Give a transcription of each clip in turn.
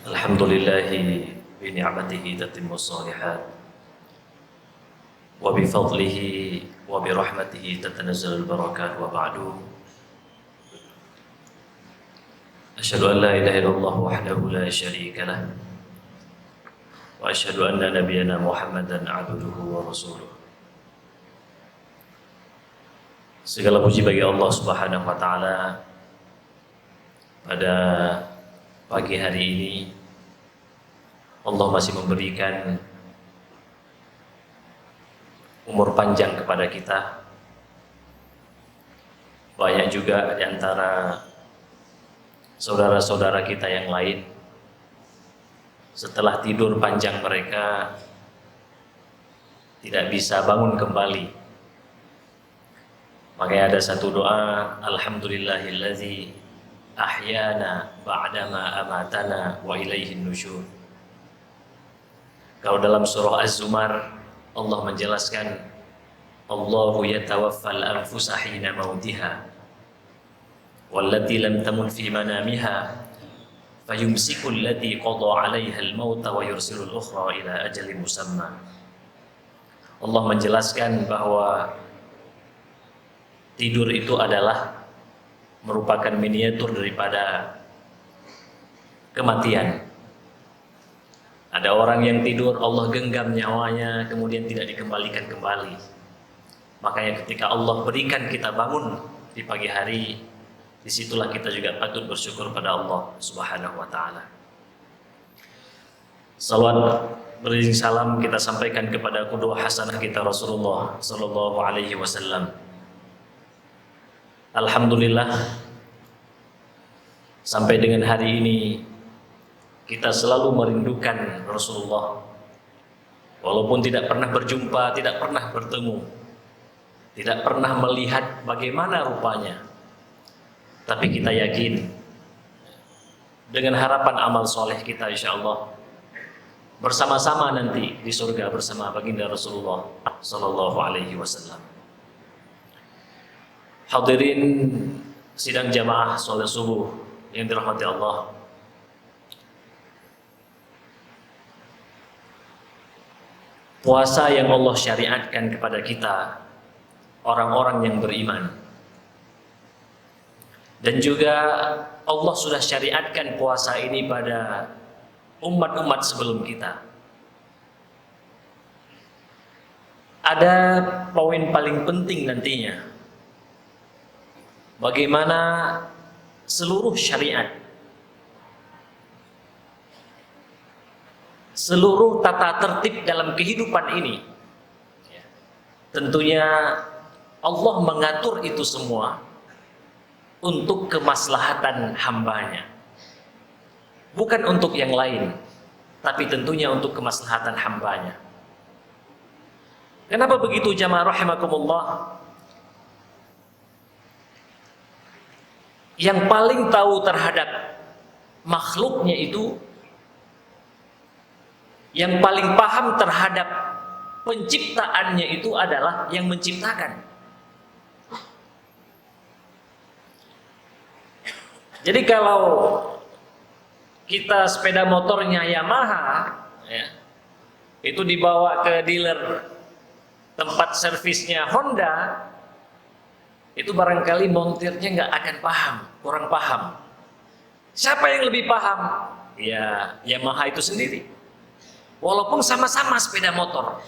Alhamdulillahi bi ni'matihi tatimmu shalihat wa bi fadlihi wa bi rahmatihi tatanazzalul barakat wa ba'du. Asyhadu an la ilaha illallah wahdahu la syarika lah wa asyhadu anna nabiyyana Muhammadan abduhu wa rasuluh. Segala puji bagi Allah Subhanahu wa taala. Pada pagi hari ini Allah masih memberikan umur panjang kepada kita. Banyak juga di antara saudara-saudara kita yang lain setelah tidur panjang mereka tidak bisa bangun kembali. Makanya ada satu doa, alhamdulillahillazi ahyana ba'dama amatana wa ilaihin nusyur. Kalau dalam surah Az-Zumar Allah menjelaskan Allahu yatawaffal anfusa hina mautiha wallati lam tamut fi manamiha fayumsiku allati qada 'alaiha al-mauta wa yursilul ukhra ila ajalin musamma. Allah menjelaskan bahwa tidur itu adalah merupakan miniatur daripada kematian. Ada orang yang tidur, Allah genggam nyawanya, kemudian tidak dikembalikan kembali. Makanya ketika Allah berikan kita bangun di pagi hari, disitulah kita juga patut bersyukur pada Allah Subhanahu wa ta'ala. Salawat beriring salam kita sampaikan kepada qudwah hasanah kita Rasulullah sallallahu alaihi wasallam. Alhamdulillah, sampai dengan hari ini kita selalu merindukan Rasulullah. Walaupun tidak pernah berjumpa, tidak pernah bertemu, tidak pernah melihat bagaimana rupanya, tapi kita yakin dengan harapan amal soleh kita insyaallah bersama-sama nanti di surga bersama baginda Rasulullah sallallahu alaihi wasallam. Hadirin sidang jamaah sholat subuh yang dirahmati Allah. Puasa yang Allah syariatkan kepada kita, orang-orang yang beriman. Dan juga Allah sudah syariatkan puasa ini pada umat-umat sebelum kita. Ada poin paling penting nantinya. Bagaimana seluruh syariat, seluruh tata tertib dalam kehidupan ini, tentunya Allah mengatur itu semua untuk kemaslahatan hambanya, bukan untuk yang lain, tapi tentunya untuk kemaslahatan hambanya. Kenapa begitu jamaah rahimakumullah? Yang paling tahu terhadap makhluknya itu, yang paling paham terhadap penciptaannya itu adalah yang menciptakan. Jadi kalau kita sepeda motornya Yamaha, ya, itu dibawa ke dealer tempat servisnya Honda, itu barangkali montirnya nggak akan paham, kurang paham. Siapa yang lebih paham? Ya Yamaha itu sendiri. Walaupun sama-sama sepeda motor.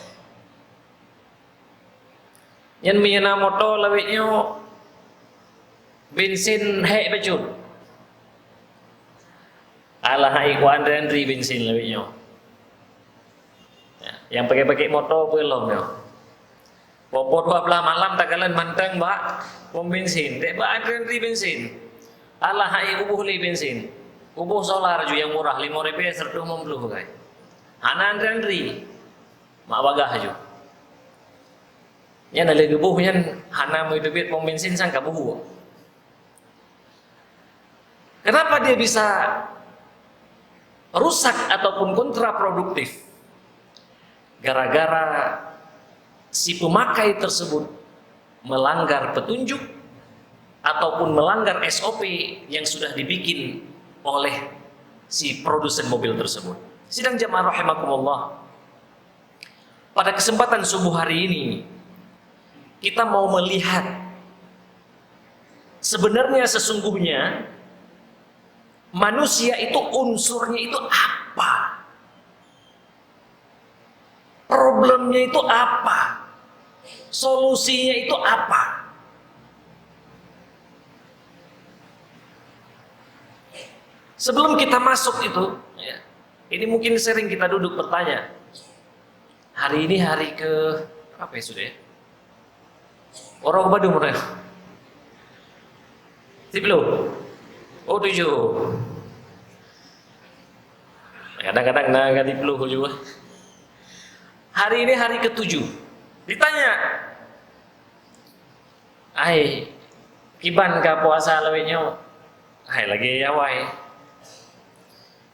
Yang mina motor lewitnya bensin hek becut. Alah hai ku andri bensin lewitnya. Ya, yang pakai motor belum ya. Popo 12 malam tak kalian manteng mbak pom bensin, dek mbak ada bensin. Allah hai kubuh li bensin, kubuh solar ju yang murah 5.000 serta 50 guys. Hana andri, mak bagah ju. Yang nalih kubuh yang hana mau hidupit pom bensin sang kabuh. Kenapa dia bisa rusak ataupun kontraproduktif? Gara-gara si pemakai tersebut melanggar petunjuk ataupun melanggar SOP yang sudah dibikin oleh si produsen mobil tersebut. Sidang jamaah rahimakumullah, pada kesempatan subuh hari ini kita mau melihat sebenarnya sesungguhnya manusia itu unsurnya itu apa? Problemnya itu apa? Solusinya itu apa? Sebelum kita masuk itu, ya, ini mungkin sering kita duduk bertanya. Hari ini hari ke apa ya sudah ya? Orang Badung mana? Siplo. Oh 7. Kadang-kadang naga di puluh juga. Hari ini hari ke-7. Ditanya, "Ai, kiban ka puasa lawenya?" "Hai lagi awai."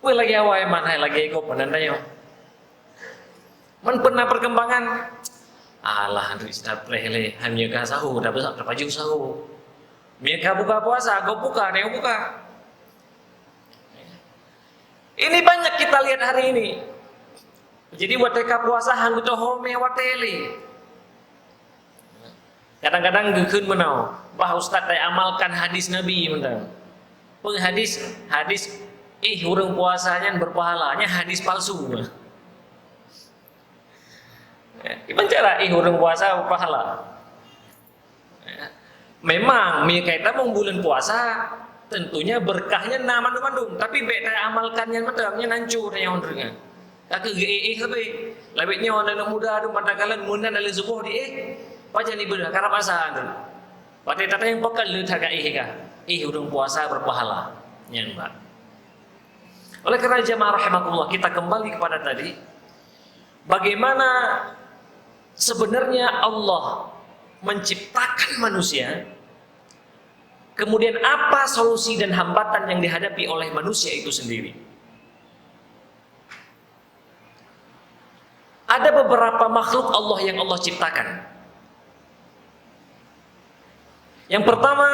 "Weh lagi awai man hai lagi kok penandayo." "Man pernah perkembangan?" "Alah Andri sudah prele, hanya ka sahur, dah besar baju sahur." "Mereka buka puasa, kau buka, dia buka." Ini banyak kita lihat hari ini. Jadi wateka puasa hanggu home wateli. Kadang-kadang gekeun menau, bah Ustaz saya amalkan hadis Nabi mentang. Hadis urang puasanya berpahalanya hadis palsu. Gimana cara urang puasa berpahala? Memang kita mau bulan puasa tentunya berkahnya mandung, tapi beta amalkannya matangnya nancur yang ondrengan. Kakek tapi lebihnya orang muda adu matakalan mundan dalam subuh di pajan ni bedah karena pasaan tu. Pada tata yang pakal lu tak urang puasa berpahala yang Pak. Oleh kerana jamaah rahimakumullah, kita kembali kepada tadi bagaimana sebenarnya Allah menciptakan manusia. Kemudian apa solusi dan hambatan yang dihadapi oleh manusia itu sendiri? Ada beberapa makhluk Allah yang Allah ciptakan. Yang pertama,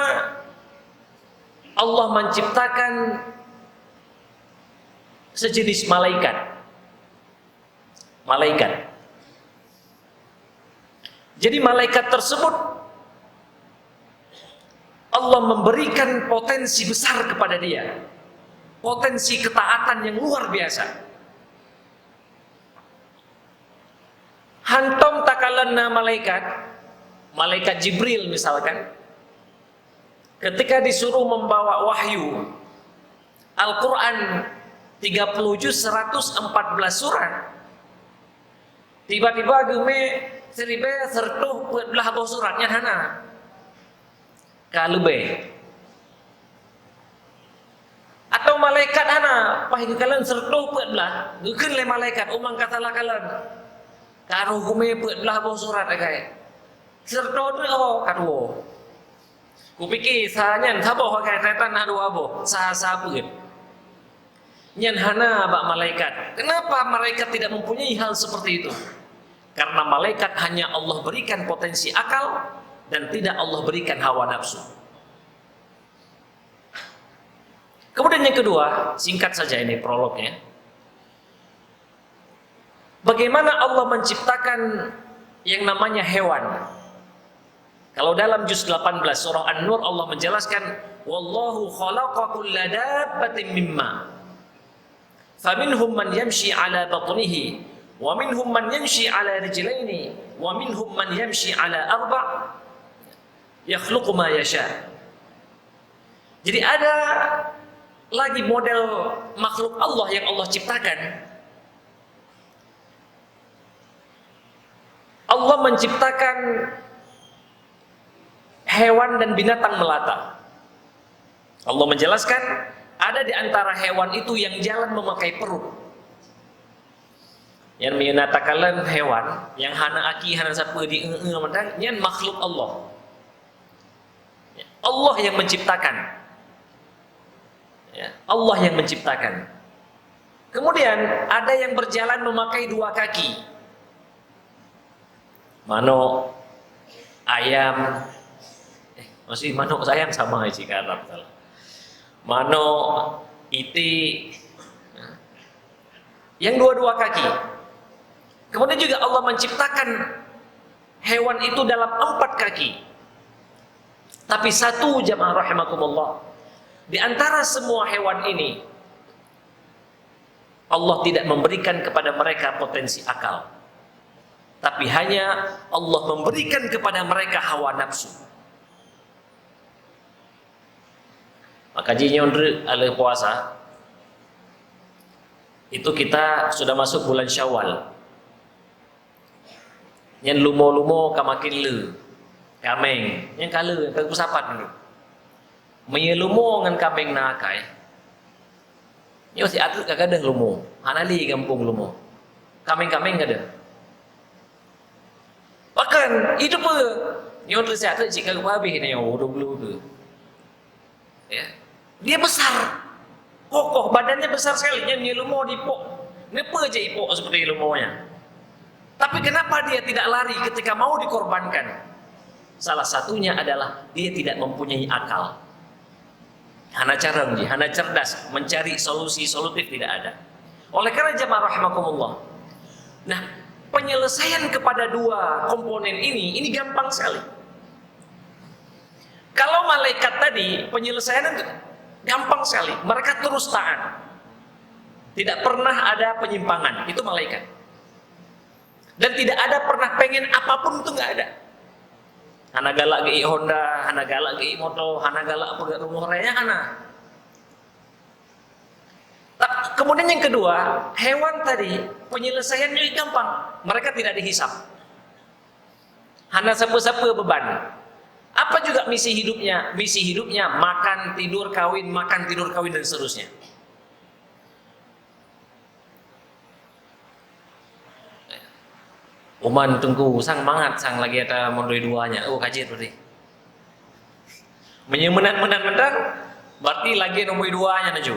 Allah menciptakan sejenis malaikat. Malaikat. Jadi malaikat tersebut Allah memberikan potensi besar kepada dia, potensi ketaatan yang luar biasa. Hantom takalanna malaikat Jibril misalkan, ketika disuruh membawa wahyu Al-Quran 30 juz 114 surat, tiba-tiba geme seribe sertuh belah suratnya hana kalube atau malaikat ana pahing kalian sertuh belah gekeun le malaikat umang katalah kalian karo hukume belah surat agai sertuh tu karo kupikir sanyan saboh pakai setan adu abo sah beut nyan hana bak malaikat. Kenapa malaikat tidak mempunyai hal seperti itu? Karena malaikat hanya Allah berikan potensi akal dan tidak Allah berikan hawa nafsu. Kemudian yang kedua, singkat saja ini prolognya. Bagaimana Allah menciptakan yang namanya hewan? Kalau dalam juz 18 surah An-Nur Allah menjelaskan, wallahu khalaqa kulla dabbatin mimma faminhum man yamshi ala batnihi wa minhum man yamshi ala rijlaini wa minhum man yamshi ala arba' yakhluqu ma yasha. Jadi ada lagi model makhluk Allah yang Allah ciptakan. Allah menciptakan hewan dan binatang melata. Allah menjelaskan ada di antara hewan itu yang jalan memakai perut. Yang menyatakan hewan yang hana aki hana siapa di mentang yang makhluk Allah. Allah yang menciptakan. Ya, Allah yang menciptakan. Kemudian ada yang berjalan memakai dua kaki. Manuk, ayam, masih manuk sayang sama sih Arab salah. Manuk, itik, yang dua-dua kaki. Kemudian juga Allah menciptakan hewan itu dalam 4 kaki. Tapi satu, jamaah rahimakumullah, di antara semua hewan ini Allah tidak memberikan kepada mereka potensi akal, tapi hanya Allah memberikan kepada mereka hawa nafsu. Maka jinyondre ala puasa itu kita sudah masuk bulan Syawal. Yang lumo-lumo kamakin le kameng yang kala ke pusapat dulu. Menyelumo ngan kameng nakai. Yo si atlet kagak ada lumo. Hanali kampung lumo. Kameng-kameng ada. Bahkan itu pun nyondre si atlet jika habis ni yo 20 tu. Ya. Dia besar. Kokoh, badannya besar sekali. Yang lumo dipok. Ngapa je ipok seperti lumonya? Tapi kenapa dia tidak lari ketika mau dikorbankan? Salah satunya adalah dia tidak mempunyai akal. Hana carangji, hana cerdas, mencari solutif tidak ada. Oleh karena jamaah rahimakumullah. Nah, penyelesaian kepada dua komponen ini gampang sekali. Kalau malaikat tadi penyelesaian itu gampang sekali. Mereka terus taat. Tidak pernah ada penyimpangan. Itu malaikat. Dan tidak ada pernah pengen apapun, itu nggak ada. Hana galak ke Honda, hana galak ke moto, hana galak pegat rumah raya, hana. Kemudian yang kedua, hewan tadi penyelesaiannya gampang. Mereka tidak dihisap. Hana siapa-siapa beban. Apa juga misi hidupnya? Misi hidupnya makan, tidur, kawin, dan seterusnya. Uman tunggu sang mangat sang lagi ada mondoi duanya. Oh kaji berarti. Menyemenat-menat berarti lagi nombor duanya naju.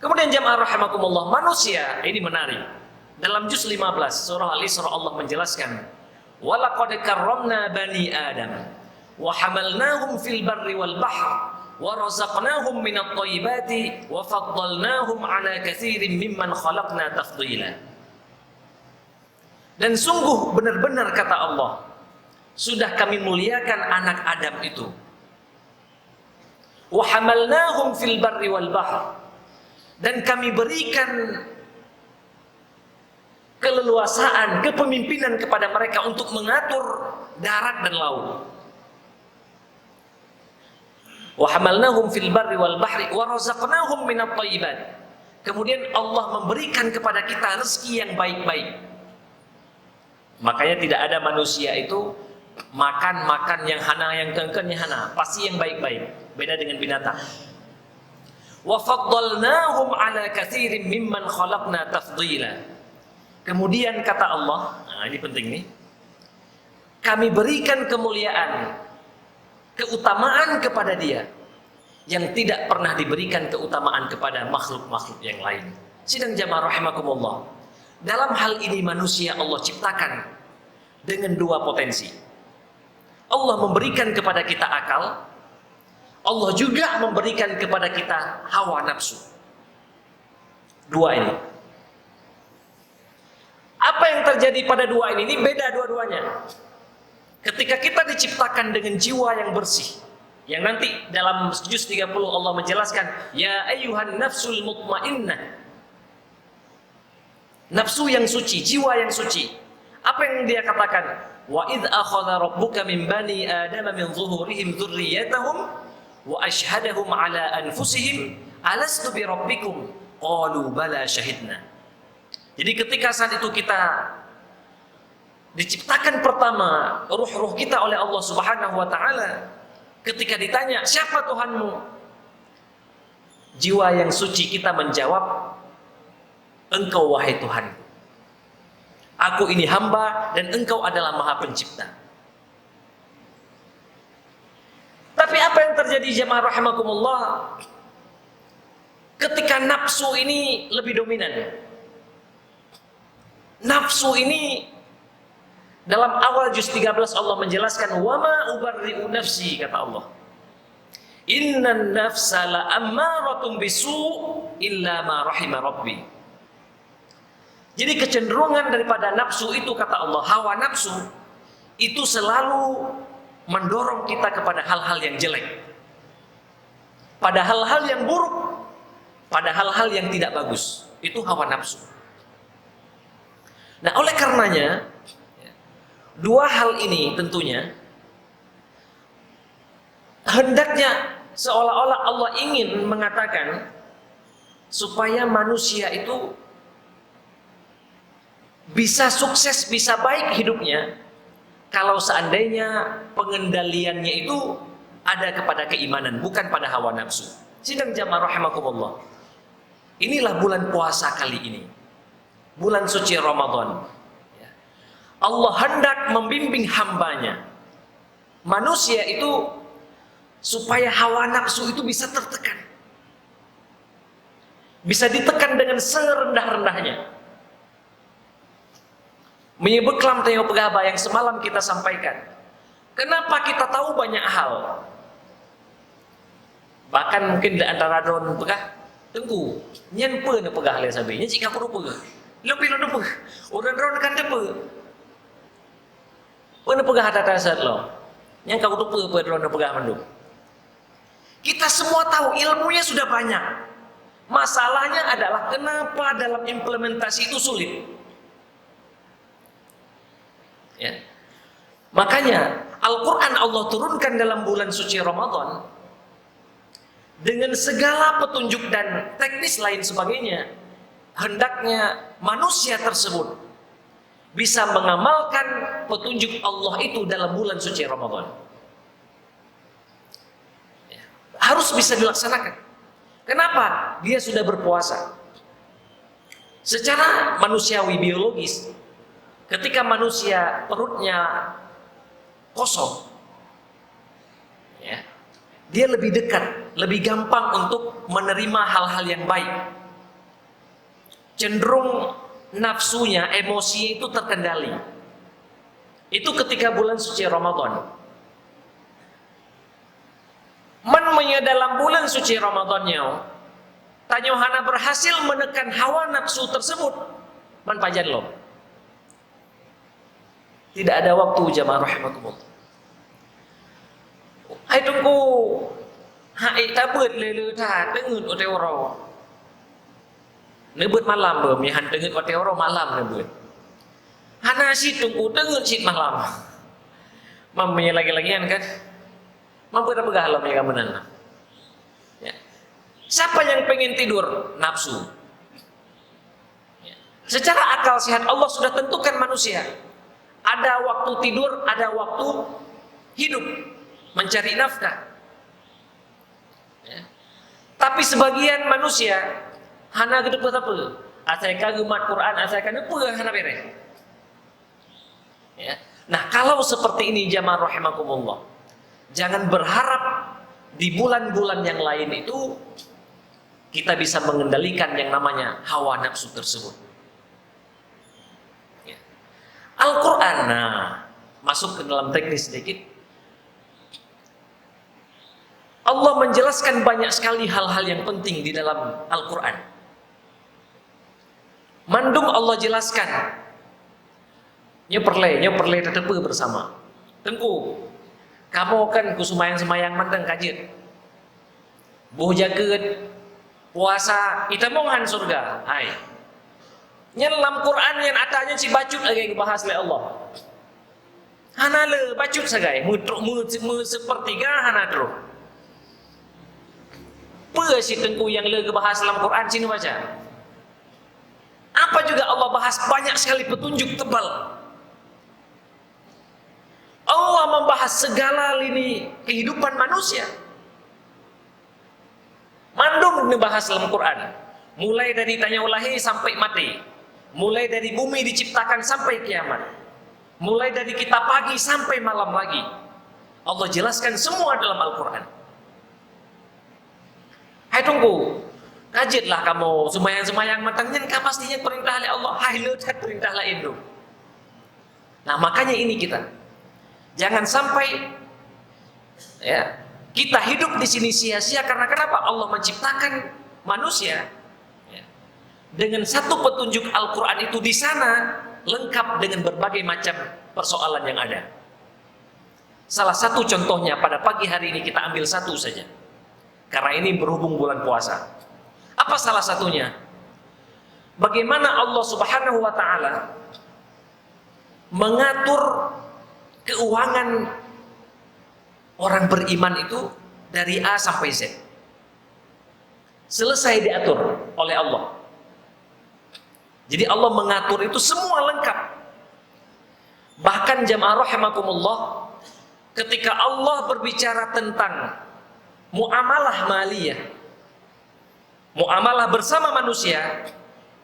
Kemudian jamaah rahimakumullah, manusia ini menarik. Dalam juz 15 surah Al-Isra Allah menjelaskan, "Wa laqad karramna bani Adam wa hamalnahum fil barri wal bahr wa razaqnahum minat thayyibati wa faddalnahum ala katsirin mimman khalaqna tafdila." Dan sungguh benar-benar kata Allah, sudah kami muliakan anak Adam itu. Wa hamalnahum fil barri wal bahr. Dan kami berikan keleluasaan, kepemimpinan kepada mereka untuk mengatur darat dan laut. Wa hamalnahum fil barri wal bahri wa razaqnahum minat thayyibat. Kemudian Allah memberikan kepada kita rezeki yang baik-baik. Makanya tidak ada manusia itu makan yang hana, yang kengkennya hana, pasti yang baik-baik. Beda dengan binatang. Wa faddalnahum ala katsirin mimman khalaqna tafdila. Kemudian kata Allah, nah ini penting nih. Kami berikan kemuliaan, keutamaan kepada dia yang tidak pernah diberikan keutamaan kepada makhluk-makhluk yang lain. Sidang jamaah rahimakumullah. Dalam hal ini manusia Allah ciptakan dengan dua potensi. Allah memberikan kepada kita akal, Allah juga memberikan kepada kita hawa nafsu. Dua ini. Apa yang terjadi pada dua ini beda dua-duanya. Ketika kita diciptakan dengan jiwa yang bersih, yang nanti dalam juz 30 Allah menjelaskan, ya ayyuhan nafsul mutmainnah. Nafsu yang suci, jiwa yang suci. Apa yang dia katakan? Wa idz akhadha rabbuka min bani adama min zuhurihim dzurriyyatahum wa ashhadahum ala anfusihim alastu bi rabbikum qalu bala syahidna. Jadi ketika saat itu kita diciptakan pertama ruh-ruh kita oleh Allah Subhanahu wa taala, ketika ditanya siapa Tuhanmu, jiwa yang suci kita menjawab, Engkau wahai Tuhan, aku ini hamba dan Engkau adalah Maha Pencipta. Tapi apa yang terjadi jamaah rahimakumullah? Ketika nafsu ini lebih dominan. Nafsu ini dalam awal juz 13 Allah menjelaskan, wa ma ubarri'u nafsi, kata Allah. Innan nafsa la ammaratun bisu' illa ma rahima rabbi. Jadi kecenderungan daripada nafsu itu, kata Allah, hawa nafsu itu selalu mendorong kita kepada hal-hal yang jelek, pada hal-hal yang buruk, pada hal-hal yang tidak bagus. Itu hawa nafsu. Nah, oleh karenanya dua hal ini tentunya hendaknya seolah-olah Allah ingin mengatakan supaya manusia itu bisa sukses, bisa baik hidupnya kalau seandainya pengendaliannya itu ada kepada keimanan, bukan pada hawa nafsu. Sidang jamaah rahimakumullah. Inilah bulan puasa kali ini, bulan suci Ramadan. Allah hendak membimbing hambanya, manusia itu, supaya hawa nafsu itu bisa tertekan, bisa ditekan dengan serendah-rendahnya. Menyebut kelam tengok pegaba yang semalam kita sampaikan. Kenapa kita tahu banyak hal? Bahkan mungkin di antara don pegah, tunggu, nyen pe ne pegah le sabi, nyen cik aku rupa. Lebih lo rupa. Orang don kan depa. Pe ne pegah tata sat lo. Nyen kau rupa pe don pegah manduk. Kita semua tahu ilmunya sudah banyak. Masalahnya adalah kenapa dalam implementasi itu sulit. Ya. Makanya Al-Quran Allah turunkan dalam bulan suci Ramadan dengan segala petunjuk dan teknis lain sebagainya. Hendaknya manusia tersebut bisa mengamalkan petunjuk Allah itu dalam bulan suci Ramadan. Ya. Harus bisa dilaksanakan. Kenapa? Dia sudah berpuasa. Secara manusiawi biologis, ketika manusia perutnya kosong, ya, dia lebih dekat, lebih gampang untuk menerima hal-hal yang baik. Cenderung nafsunya, emosinya itu terkendali. Itu ketika bulan suci Ramadan. Mennya dalam bulan suci Ramadannya, Tanyohana berhasil menekan hawa nafsu tersebut. Man pajan lo. Tidak ada waktu jamaah rahimakumullah. Hai tunggu. Hai tabut lele tha tengut otewro. Nebut malam be mi han tengut otewro malam nebut. Hana si tunggu tengut sit malam. Mamanya lagi-lagian kan. Mampu tak pegah lo mereka menang. Ya. Siapa yang pengen tidur? Nafsu. Ya. Secara akal sehat Allah sudah tentukan manusia. Ada waktu tidur, ada waktu hidup, mencari nafkah. Ya. Tapi sebagian manusia hana gedep apa? Asalkan gemat Quran, asalkan apa hana bere. Ya. Nah, kalau seperti ini jamaah rahimakumullah, jangan berharap di bulan-bulan yang lain itu kita bisa mengendalikan yang namanya hawa nafsu tersebut. Al-Quran, nah, masuk ke dalam teknis sedikit. Allah menjelaskan banyak sekali hal-hal yang penting di dalam Al-Quran. Mandung Allah jelaskan. Nyeperle tetepe bersama. Tengku, kamu kan kusumayang-semayang manteng kajit. Buh jaget, puasa, ita mongan surga. Hai. Nyelam Quran yang atanya si bacut lagi bahas oleh Allah. Hana le bacut sagai, mu sepertiga hana terus. Apa si tengku yang le bahas dalam Quran sini baca? Apa juga Allah bahas banyak sekali petunjuk tebal. Allah membahas segala lini kehidupan manusia. Mandung dibahas dalam Quran. Mulai dari tanya lahir sampai mati. Mulai dari bumi diciptakan sampai kiamat. Mulai dari kita pagi sampai malam lagi. Allah jelaskan semua dalam Al-Quran. Hai tunggu, kajilah kamu semayang-semayang matangnya kan pastinya perintah oleh Allah. Hai lehat perintah lain dong. Nah makanya ini kita. Jangan sampai ya, kita hidup di sini sia-sia karena kenapa? Allah menciptakan manusia ya, dengan satu petunjuk Al-Quran itu di sana lengkap dengan berbagai macam persoalan yang ada. Salah satu contohnya pada pagi hari ini kita ambil satu saja. Karena ini berhubung bulan puasa. Apa salah satunya? Bagaimana Allah Subhanahu wa taala mengatur keuangan orang beriman itu dari A sampai Z. Selesai diatur oleh Allah. Jadi Allah mengatur itu semua lengkap. Bahkan jamaah rahimakumullah, ketika Allah berbicara tentang muamalah maliyah, muamalah bersama manusia,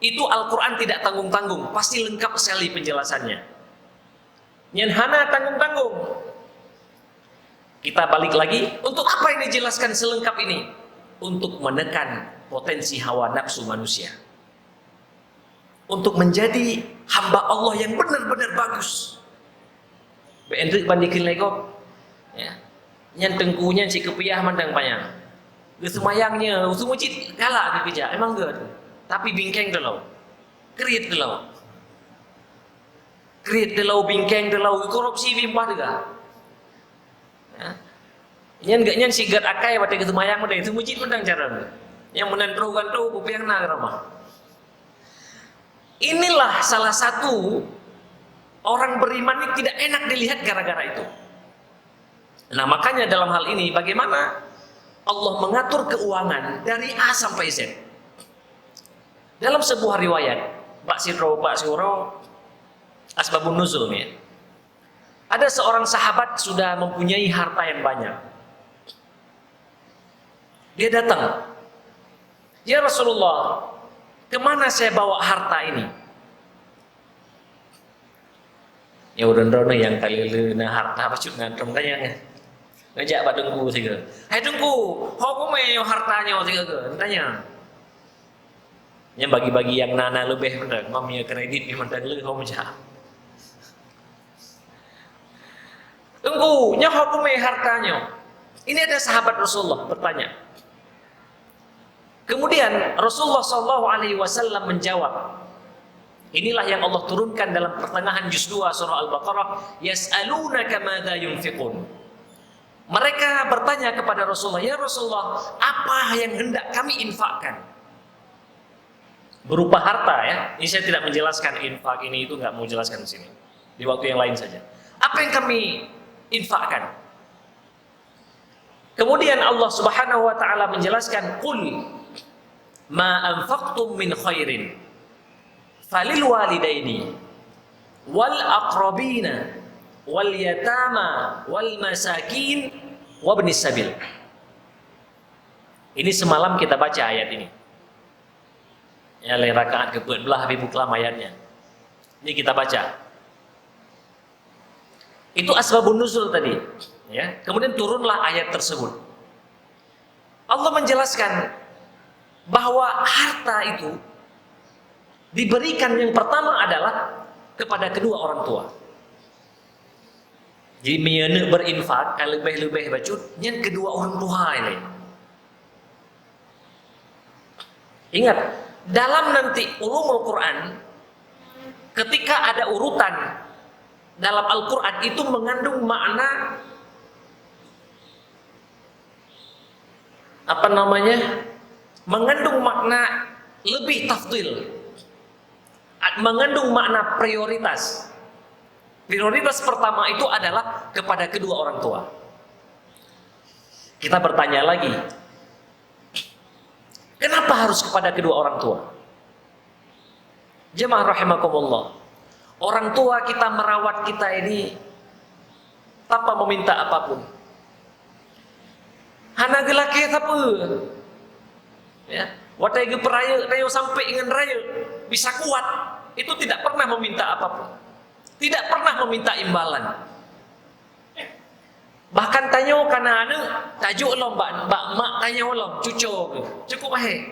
itu Al-Quran tidak tanggung-tanggung, pasti lengkap sekali penjelasannya. Nyanhana tanggung-tanggung. Kita balik lagi, untuk apa ini dijelaskan selengkap ini? Untuk menekan potensi hawa nafsu manusia. Untuk menjadi hamba Allah yang benar-benar bagus. Beendrik bandikin lego, ya. Nyan tengkunya si kepiah mandang payang. Gesemayangnya, usul masjid galak kerja, emang enggak. Tapi bingkeng delau, kriit delau, bingkeng delau, korupsi bimbah juga. Ya. Nyan enggak nyan sigat akai pada gesemayang mandang itu masjid mandang cara. Yang menentukan tuh kupiang na ramah. Inilah salah satu orang beriman ini tidak enak dilihat gara-gara itu. Nah makanya dalam hal ini bagaimana Allah mengatur keuangan dari A sampai Z. Dalam sebuah riwayat Pak Suro asbabun nuzul ya. Ada seorang sahabat sudah mempunyai harta yang banyak. Dia datang, "Ya Rasulullah, kemana saya bawa harta ini?" Ya udah yang kali lena harta apa cut ngantong tanya ngajak pak dengku sih ke, "Hai dengku, kau me hartanya sih ke?" Tanya. Yang bagi-bagi yang nana lebih bener, mamnya kredit di mentang le kau macam. Dengku, nya kau me hartanya. Ini ada sahabat Rasulullah bertanya. Kemudian Rasulullah SAW menjawab. Inilah yang Allah turunkan dalam pertengahan juz 2 surah Al-Baqarah, yas'alunaka madza yunfiqun. Mereka bertanya kepada Rasulullah, "Ya Rasulullah, apa yang hendak kami infakkan?" Berupa harta ya. Ini saya tidak menjelaskan infak ini itu, nggak mau jelaskan di sini. Di waktu yang lain saja. Apa yang kami infakkan? Kemudian Allah Subhanahu wa taala menjelaskan, "Qul ma anfaqtum min khairin falil walidaini wal aqrabina wal yatama wal masakin wabnis sabil." Ini semalam kita baca ayat ini. Ya, rakaat ke-12 Habib Kelam ayatnya. Ini kita baca. Itu asbabun nuzul tadi, ya. Kemudian turunlah ayat tersebut. Allah menjelaskan bahwa harta itu diberikan yang pertama adalah kepada kedua orang tua. Jadi meyenek berinfak kalau lebih bacut yang kedua orang tua ini. Ingat, dalam nanti ulumul Quran ketika ada urutan dalam Al-Quran itu mengandung makna mengandung makna lebih tafdil, mengandung makna prioritas. Prioritas pertama itu adalah kepada kedua orang tua. Kita bertanya lagi, kenapa harus kepada kedua orang tua? Jemaah rahimakumullah, orang tua kita merawat kita ini tanpa meminta apapun. Hana gelake apa? Ya, watai ge rayo sampai dengan rayo bisa kuat, itu tidak pernah meminta apapun. Tidak pernah meminta imbalan. Bahkan tanya kana anu tajuk lo mbak mak tanya lo cucu cukup ahe.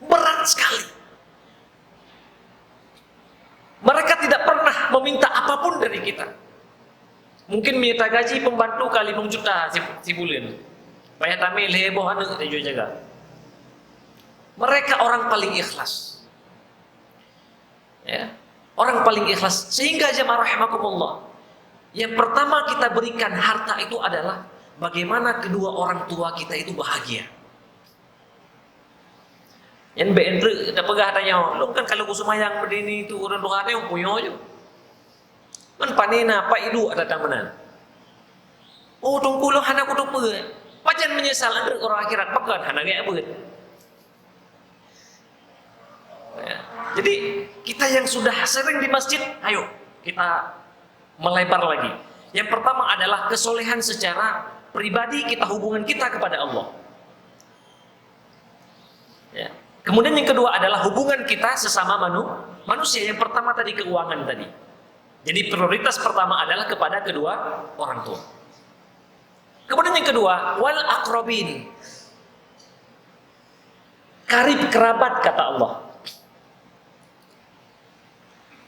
Berat sekali. Mereka tidak pernah meminta apapun dari kita. Mungkin minta gaji pembantu kali 5 juta si bulan. Bayar tamil heboh anu tajuk jaga. Mereka orang paling ikhlas. Ya, orang paling ikhlas. Sehingga jamaah rahimakumullah, yang pertama kita berikan harta itu adalah bagaimana kedua orang tua kita itu bahagia. Yang BNR dah pegah tanya, lu kan kalau kusumayang berdini itu orang tua yang punya aja. Man panina pak idu ada tamanan. Oh tunggu lo hana kudu pe. Pajan menyesal ada orang akhirat pekan hana gaya pe. Ya. Jadi kita yang sudah sering di masjid, ayo kita melebar lagi. Yang pertama adalah kesolehan secara pribadi kita, hubungan kita kepada Allah. Ya. Kemudian yang kedua adalah hubungan kita sesama manusia. Yang pertama tadi keuangan tadi. Jadi prioritas pertama adalah kepada kedua orang tua. Kemudian yang kedua, wal aqrabin. Karib kerabat kata Allah.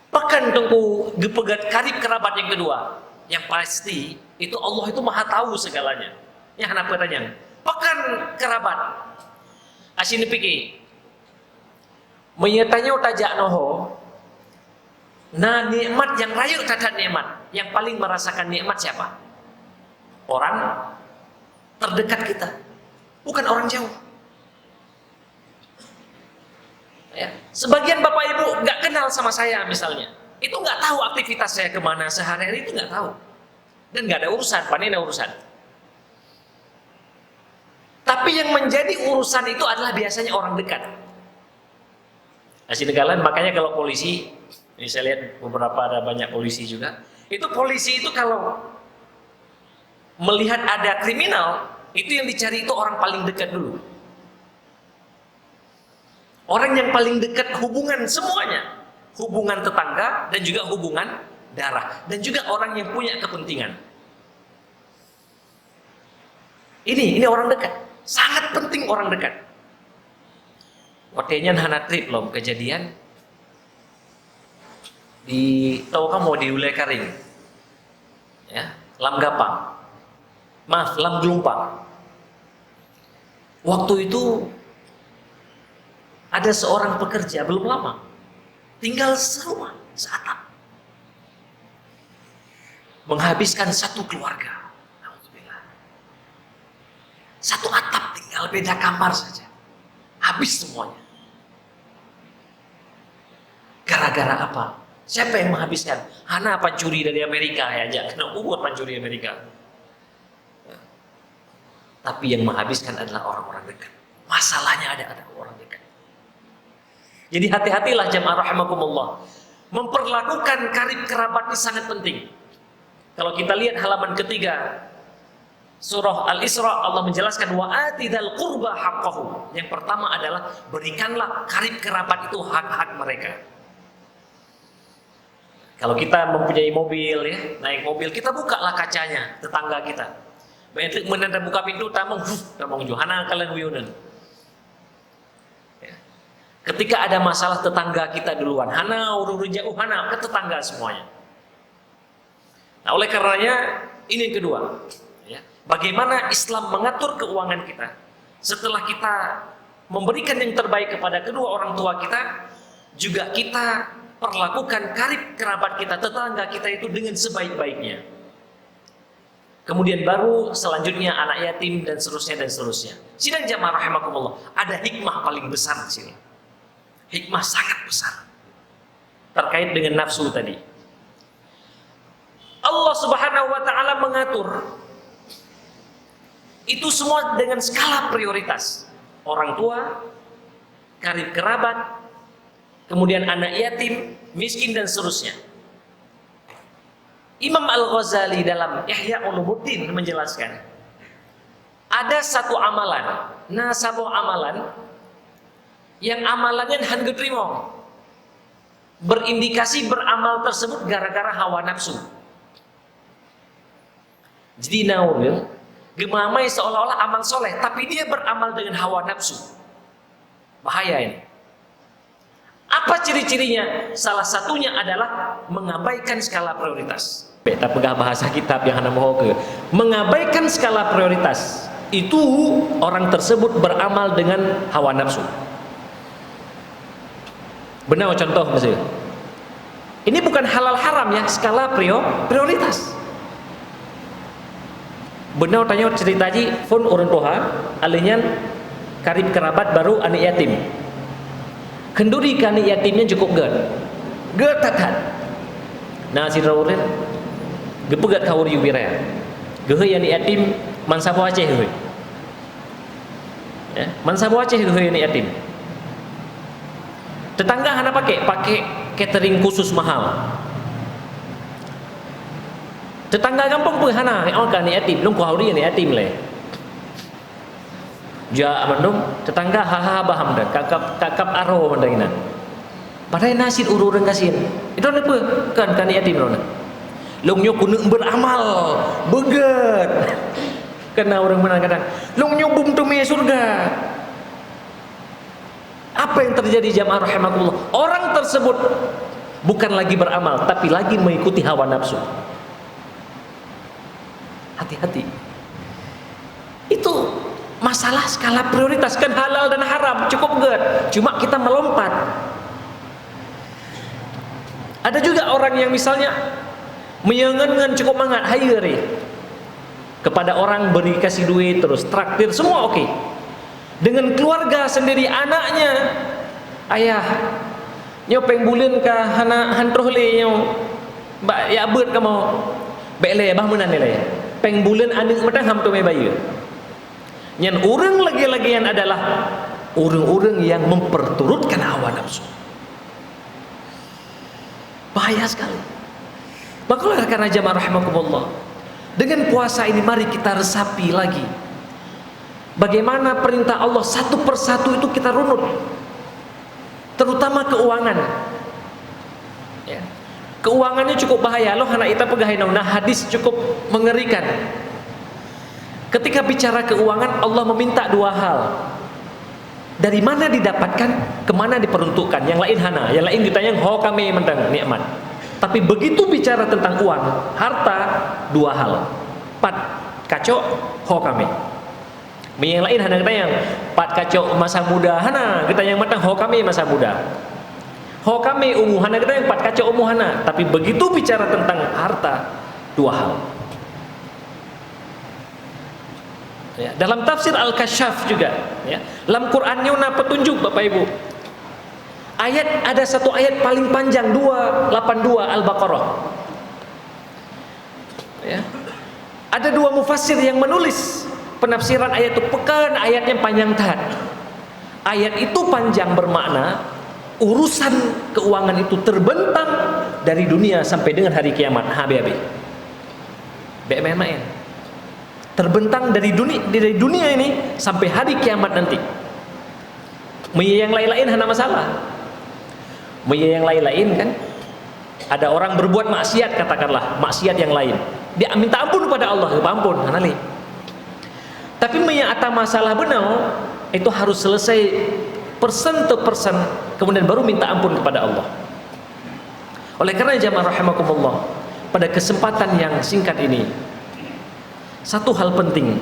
Pekan tunggu dipegat karib kerabat yang kedua. Yang pasti itu Allah itu maha tahu segalanya. Yang hendak bertanya, pekan kerabat. Asin pikir. Menyatanya utajak noho. Nah nikmat yang rayu cacat nikmat. Yang paling merasakan nikmat siapa? Orang terdekat kita. Bukan orang jauh. Ya. Sebagian bapak ibu nggak kenal sama saya misalnya, itu nggak tahu aktivitas saya kemana sehari-hari, itu nggak tahu, dan nggak ada urusan, panina urusan. Tapi yang menjadi urusan itu adalah biasanya orang dekat. Asli negalan, makanya kalau polisi, ini saya lihat beberapa ada banyak polisi juga. Itu polisi itu kalau melihat ada kriminal, itu yang dicari itu orang paling dekat dulu. Orang yang paling dekat hubungan semuanya, hubungan tetangga dan juga hubungan darah, dan juga orang yang punya kepentingan. Ini orang dekat, sangat penting orang dekat. Waktunya hana trip loh kejadian di tahu kamu di Ulai Karing, ya, Lam Gapang, maaf Lam Gelumpang. Waktu itu ada seorang pekerja belum lama tinggal serumah seatap, menghabiskan satu keluarga. Satu atap tinggal beda kamar saja, habis semuanya. Gara-gara apa? Siapa yang menghabiskan? Hana pencuri dari Amerika ya aja, kena buat pencuri Amerika. Tapi yang menghabiskan adalah orang-orang dekat. Masalahnya ada orang dekat. Jadi hati-hatilah jamaah rahimakumullah. Memperlakukan karib kerabat ini sangat penting. Kalau kita lihat halaman ketiga surah Al-Isra, Allah menjelaskan wa atidal qurba haqqahu. Yang pertama adalah berikanlah karib kerabat itu hak-hak mereka. Kalau kita mempunyai mobil ya, naik mobil, kita bukalah kacanya tetangga kita. Begitu menanda buka pintu tamong Johana kalian wiyunan. Ketika ada masalah tetangga kita duluan, hana urun jauh hana ke tetangga semuanya. Nah, oleh karenanya ini yang kedua, ya. Bagaimana Islam mengatur keuangan kita setelah kita memberikan yang terbaik kepada kedua orang tua kita, juga kita perlakukan karib kerabat kita, tetangga kita itu dengan sebaik-baiknya. Kemudian baru selanjutnya anak yatim dan seterusnya. Sidang jamaah rahimakumullah, ada hikmah paling besar di sini. Hikmah sangat besar terkait dengan nafsu tadi. Allah Subhanahu wa taala mengatur itu semua dengan skala prioritas. Orang tua, karib kerabat, kemudian anak yatim, miskin dan seterusnya. Imam Al-Ghazali dalam Ihya Ulumuddin menjelaskan ada satu amalan, yang amalannya hanya diterima, berindikasi beramal tersebut gara-gara hawa nafsu. Jadi naun gemamai seolah-olah amal soleh, tapi dia beramal dengan hawa nafsu. Bahaya ini. Apa ciri-cirinya? Salah satunya adalah mengabaikan skala prioritas. Beta pegah bahasa kitab yang hendak mau ke mengabaikan skala prioritas. Itu orang tersebut beramal dengan hawa nafsu. Benar contoh misalnya. Ini bukan halal haram ya, skala prioritas. Benar tanya cerita ji, pun orang tua, alinyan karib kerabat baru anak yatim. Kenduri ke anak yatimnya cukup ged tatat. Nah si rawurin, gepegat kawur yubiraya. Gehe anak yatim mansabu Aceh gehe. Ya, mansabu Aceh gehe anak yatim. Tetangga hana pakai catering khusus mahal. Tetangga kampung pun hana kan ni yatim, long kau ni yatim le. Ja mandung tetangga haha baham dah, kakap aro mandangina. Padahal nasid ururang kasin. Itu apa? Kan yatim rona. Long nyo kuno beramal, beget. Kena orang menang kadang. Long nyo bum tume surga. Apa yang terjadi jamaah rahimakumullah? Orang tersebut bukan lagi beramal, tapi lagi mengikuti hawa nafsu. Hati-hati. Itu masalah skala prioritas, kan halal dan haram cukup ged. Cuma kita melompat. Ada juga orang yang misalnya menyengen cukup mangat hayri. Kepada orang beri kasih duit terus traktir semua oke. Dengan keluarga sendiri anaknya, ayah nyopeng bulan ka hana hantroh le nyo ba ya beut ka mau bele bah menan le peng bulan aneuk matang ham tu me bayu nyan urang lagi-lagian adalah urang-urang yang memperturutkan hawa nafsu. Bahaya sekali. Maka karena jamaah rahimakumullah, dengan puasa ini mari kita resapi lagi bagaimana perintah Allah satu persatu itu kita runut, terutama keuangan. Ya. Keuangannya cukup bahaya. Loh anak kita pegawai nah hadis cukup mengerikan. Ketika bicara keuangan, Allah meminta dua hal. Dari mana didapatkan, kemana diperuntukkan. Yang lain hana, yang lain ditanya ho kami mentang nikmat. Tapi begitu bicara tentang uang, harta, dua hal. Pat kacau ho kami. Yang lain hana kita yang pat kacau masa muda hana kita yang matang ho kami masa muda. Ho kami umuh hana kita yang pat kacau umuh hana. Tapi begitu bicara tentang harta, dua hal. Ya, dalam tafsir Al-Kasyaf juga, ya, dalam Qur'annya una petunjuk Bapak Ibu. Ayat ada satu ayat paling panjang 282 Al-Baqarah. Ya. Ada dua mufassir yang menulis penafsiran ayat itu, pekan ayatnya panjang tahat. Ayat itu panjang bermakna urusan keuangan itu terbentang dari dunia sampai dengan hari kiamat. Habi-habi. Main-main. Terbentang dari dunia ini sampai hari kiamat nanti. Yang lain-lain hana masalah. Yang lain-lain kan ada orang berbuat maksiat, katakanlah maksiat yang lain. Dia minta ampun kepada Allah, ampun, hanali. Tapi ada masalah benar, itu harus selesai persen to persen, kemudian baru minta ampun kepada Allah. Oleh karena jamaah rahimakumullah, pada kesempatan yang singkat ini, satu hal penting.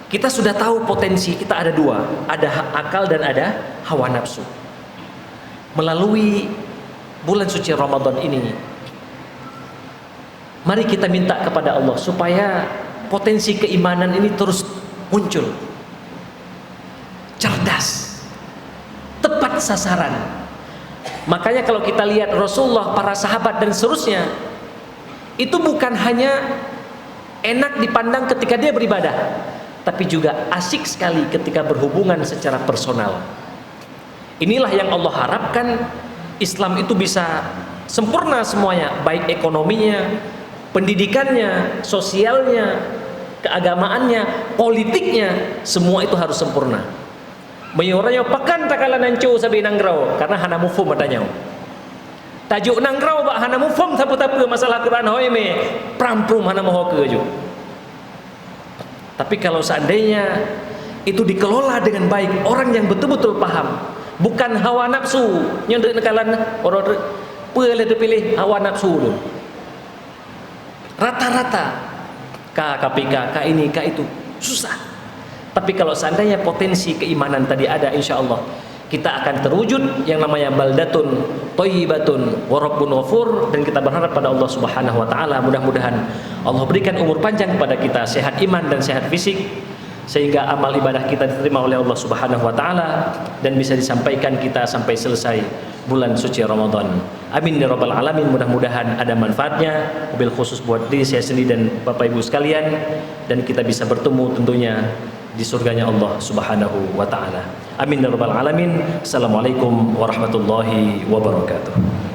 Kita sudah tahu potensi kita ada dua, ada akal dan ada hawa nafsu. Melalui bulan suci Ramadan ini, mari kita minta kepada Allah supaya potensi keimanan ini terus muncul, cerdas, tepat sasaran. Makanya kalau kita lihat Rasulullah, para sahabat dan seterusnya, itu bukan hanya enak dipandang ketika dia beribadah, tapi juga asik sekali ketika berhubungan secara personal. Inilah yang Allah harapkan, Islam itu bisa sempurna semuanya, baik ekonominya, pendidikannya, sosialnya, keagamaannya, politiknya, semua itu harus sempurna. Mayoranya pakan takalan nancu sabi nanggrau karena hana mufhum matanya. Tajuk nanggrau bak hana mufhum tapa-tapa masalah Quran hoi me pramprum hana moho ke ju. Tapi kalau seandainya itu dikelola dengan baik, orang yang betul-betul paham, bukan hawa nafsu nyendek nekalan orang pilih pilih hawa nafsu dulu. Rata-rata KPK, ini, itu susah. Tapi kalau seandainya potensi keimanan tadi ada, insya Allah kita akan terwujud yang namanya baldatun thayyibatun wa rabbun ghafur, dan kita berharap pada Allah Subhanahu wa taala mudah-mudahan Allah berikan umur panjang kepada kita, sehat iman dan sehat fisik, sehingga amal ibadah kita diterima oleh Allah Subhanahu wa taala dan bisa disampaikan kita sampai selesai bulan suci Ramadan. Amin ya rabbal alamin. Mudah-mudahan ada manfaatnya, mobil khusus buat diri saya sendiri dan Bapak Ibu sekalian, dan kita bisa bertemu tentunya di surganya Allah Subhanahu wa taala. Amin ya rabbal alamin. Assalamualaikum warahmatullahi wabarakatuh.